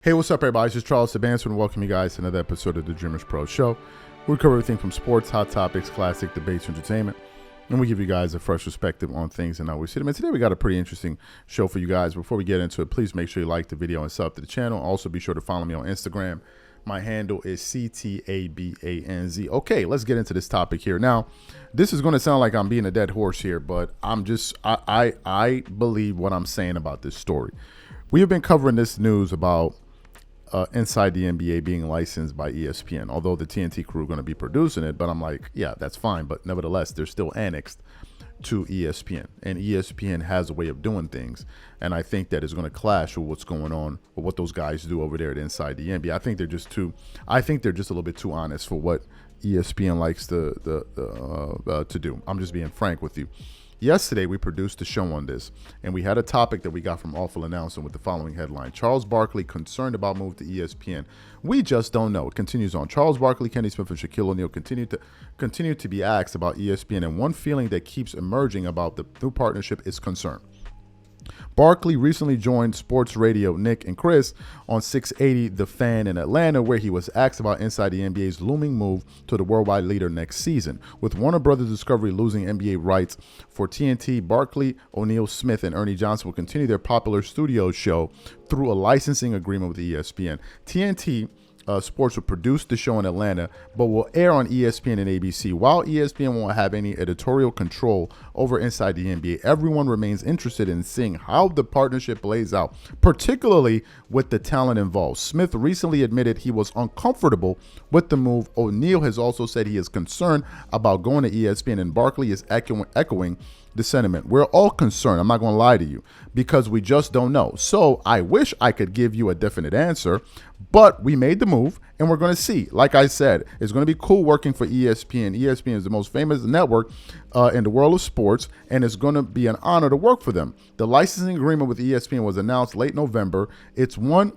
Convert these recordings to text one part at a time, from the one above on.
Hey, what's up, everybody? This is Charles Sabanson, and welcome you guys to another episode of the Dreamers Pro Show. We cover everything from sports, hot topics, classic debates, entertainment, and we give you guys a fresh perspective on things and how we see them. And today we got a pretty interesting show for you guys. Before we get into it, please make sure you like the video and sub to the channel. Also, be sure to follow me on Instagram. My handle is CTABANZ. Okay, let's get into this topic here. Now, this is going to sound like I'm being a dead horse here, but I believe what I'm saying about this story. We have been covering this news about Inside the NBA being licensed by ESPN, although the TNT crew are going to be producing it. But I'm like, yeah, that's fine. But nevertheless, they're still annexed to ESPN, and ESPN has a way of doing things. And I think that is going to clash with what's going on or what those guys do over there at Inside the NBA. I think they're just a little bit too honest for what ESPN likes to do. I'm just being frank with you. Yesterday, we produced a show on this, and we had a topic that we got from Awful Announcing with the following headline: Charles Barkley concerned about move to ESPN. We just don't know. It continues on. Charles Barkley, Kenny Smith, and Shaquille O'Neal continue to be asked about ESPN, and one feeling that keeps emerging about the new partnership is concern. Barkley recently joined sports radio Nick and Chris on 680 The Fan in Atlanta, where he was asked about Inside the NBA's looming move to the worldwide leader next season. With Warner Brothers Discovery losing NBA rights for TNT, Barkley, O'Neal, Smith, and Ernie Johnson will continue their popular studio show through a licensing agreement with ESPN. TNT Sports will produce the show in Atlanta, but will air on ESPN and ABC. While ESPN won't have any editorial control over Inside the NBA, everyone remains interested in seeing how the partnership plays out, particularly with the talent involved. Smith recently admitted he was uncomfortable with the move. O'Neal has also said he is concerned about going to ESPN, and Barkley is echoing the sentiment. We're all concerned, I'm not going to lie to you, because we just don't know. So I wish I could give you a definite answer, but we made the move, and we're going to see. Like I said, it's going to be cool working for ESPN. ESPN is the most famous network in the world of sports, and it's going to be an honor to work for them. The licensing agreement with ESPN was announced late November. It's one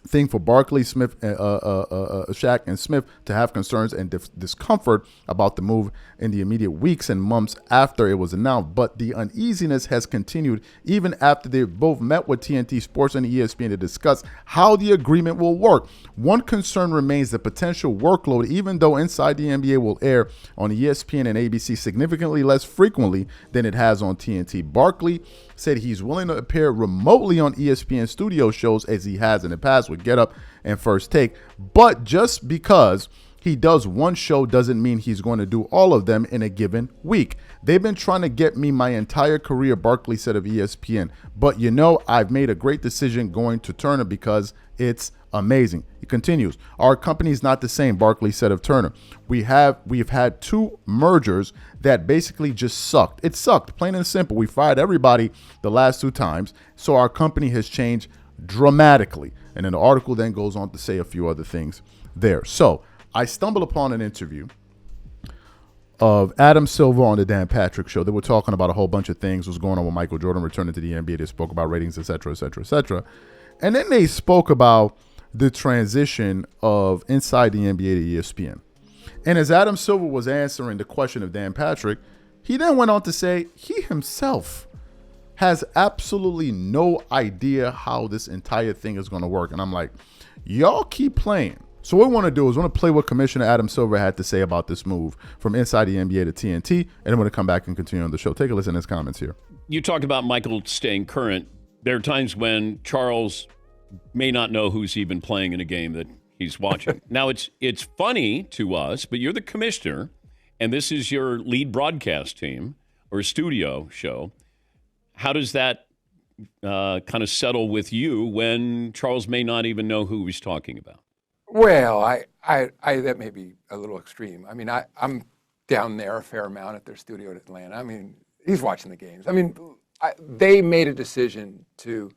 thing for Barkley, Smith, Shaq, and Smith to have concerns and discomfort about the move in the immediate weeks and months after it was announced, but the uneasiness has continued even after they both met with TNT Sports and ESPN to discuss how the agreement will work. One concern remains the potential workload, even though Inside the NBA will air on ESPN and ABC significantly less frequently than it has on TNT. Barkley said he's willing to appear remotely on ESPN studio shows as he has in the past with Get Up and First Take, but just because he does one show doesn't mean he's going to do all of them in a given week. They've been trying to get me my entire career, Barkley said of ESPN, but I've made a great decision going to Turner because it's amazing. He continues, our company's not the same, Barkley said of Turner. We've had two mergers that basically just sucked. It sucked, plain and simple. We fired everybody the last two times, so our company has changed dramatically. And then the article then goes on to say a few other things there. So I stumbled upon an interview of Adam Silver on the Dan Patrick Show. They were talking about a whole bunch of things, what's going on with Michael Jordan returning to the NBA. They spoke about ratings, et cetera, et cetera, et cetera. And then they spoke about the transition of Inside the NBA to ESPN. And as Adam Silver was answering the question of Dan Patrick, he then went on to say he himself has absolutely no idea how this entire thing is going to work. And I'm like, y'all keep playing. So what we want to do is we want to play what Commissioner Adam Silver had to say about this move from Inside the NBA to TNT, and then we're going to come back and continue on the show. Take a listen to his comments here. You talked about Michael staying current. There are times when Charles may not know who's even playing in a game that he's watching. Now, it's funny to us, but you're the commissioner, and this is your lead broadcast team or studio show. How does that kind of settle with you when Charles may not even know who he's talking about? Well, I that may be a little extreme. I mean, I'm down there a fair amount at their studio in Atlanta. I mean, he's watching the games. I mean, they made a decision to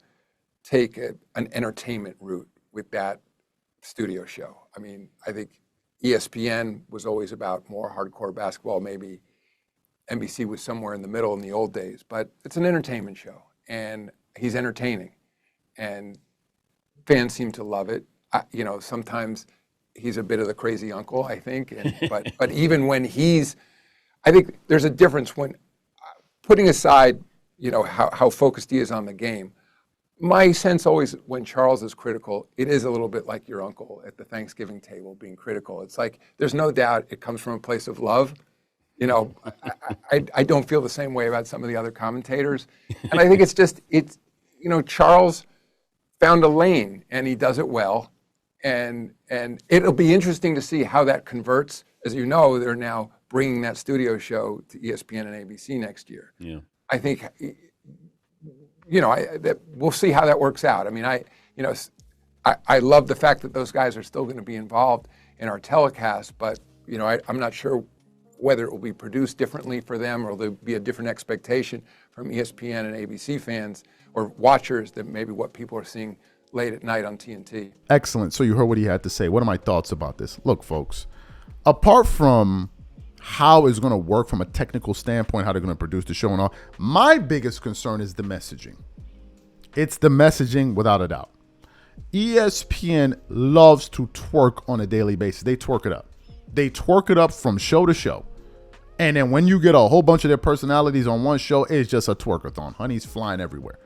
take an entertainment route with that studio show. I mean, I think ESPN was always about more hardcore basketball. Maybe NBC was somewhere in the middle in the old days, but it's an entertainment show, and he's entertaining, and fans seem to love it. Sometimes he's a bit of the crazy uncle, I think, but even when I think there's a difference when putting aside, how focused he is on the game. my sense always when Charles is critical, it is a little bit like your uncle at the Thanksgiving table being critical. It's like there's no doubt it comes from a place of love. You know, I don't feel the same way about some of the other commentators. And I think it's Charles found a lane and he does it well. And it'll be interesting to see how that converts. As you know, they're now bringing that studio show to ESPN and ABC next year. Yeah. I think, we'll see how that works out. I mean, I love the fact that those guys are still going to be involved in our telecast, but, I'm not sure whether it will be produced differently for them or there'll be a different expectation from ESPN and ABC fans or watchers than maybe what people are seeing late at night on TNT. Excellent. So you heard what he had to say. What are my thoughts about this? Look, folks, apart from how it's going to work from a technical standpoint, how they're going to produce the show and all, my biggest concern is the messaging. It's the messaging without a doubt. ESPN loves to twerk on a daily basis. They twerk it up. They twerk it up from show to show. And then when you get a whole bunch of their personalities on one show, it's just a twerkathon. Honey's flying everywhere.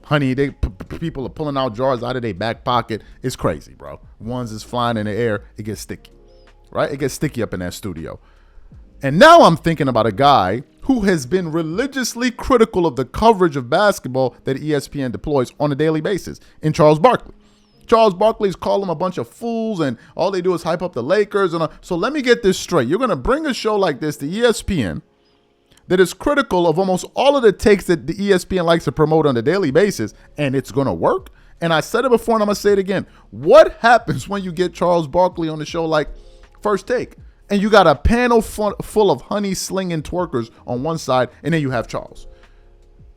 Honey, people are pulling out jars out of their back pocket. It's crazy, bro. Ones is flying in the air. It gets sticky, right? It gets sticky up in that studio. And now I'm thinking about a guy who has been religiously critical of the coverage of basketball that ESPN deploys on a daily basis in Charles Barkley. Charles Barkley's called them a bunch of fools, and all they do is hype up the Lakers. So let me get this straight. You're going to bring a show like this to ESPN that is critical of almost all of the takes that the ESPN likes to promote on a daily basis, and it's going to work? And I said it before, and I'm going to say it again. What happens when you get Charles Barkley on the show like First Take, and you got a panel full of honey-slinging twerkers on one side, and then you have Charles?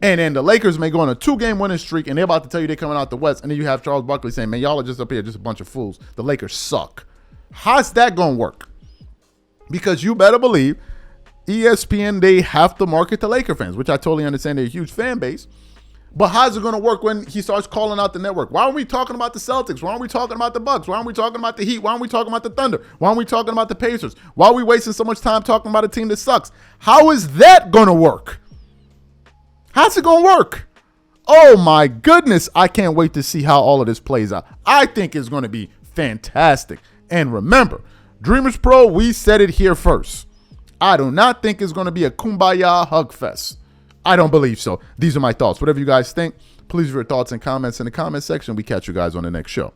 And then the Lakers may go on a 2-game winning streak, and they're about to tell you they're coming out the West, and then you have Charles Barkley saying, man, y'all are just up here, just a bunch of fools. The Lakers suck. How's that going to work? Because you better believe ESPN, they have to market to Laker fans, which I totally understand. They're a huge fan base. But how's it going to work when he starts calling out the network? Why aren't we talking about the Celtics? Why aren't we talking about the Bucks? Why aren't we talking about the Heat? Why aren't we talking about the Thunder? Why aren't we talking about the Pacers? Why are we wasting so much time talking about a team that sucks? How is that going to work? How's it going to work? Oh, my goodness. I can't wait to see how all of this plays out. I think it's going to be fantastic. And remember, Dreamers Pro, we said it here first. I do not think it's going to be a kumbaya hug fest. I don't believe so. These are my thoughts. Whatever you guys think, please leave your thoughts and comments in the comment section. We catch you guys on the next show.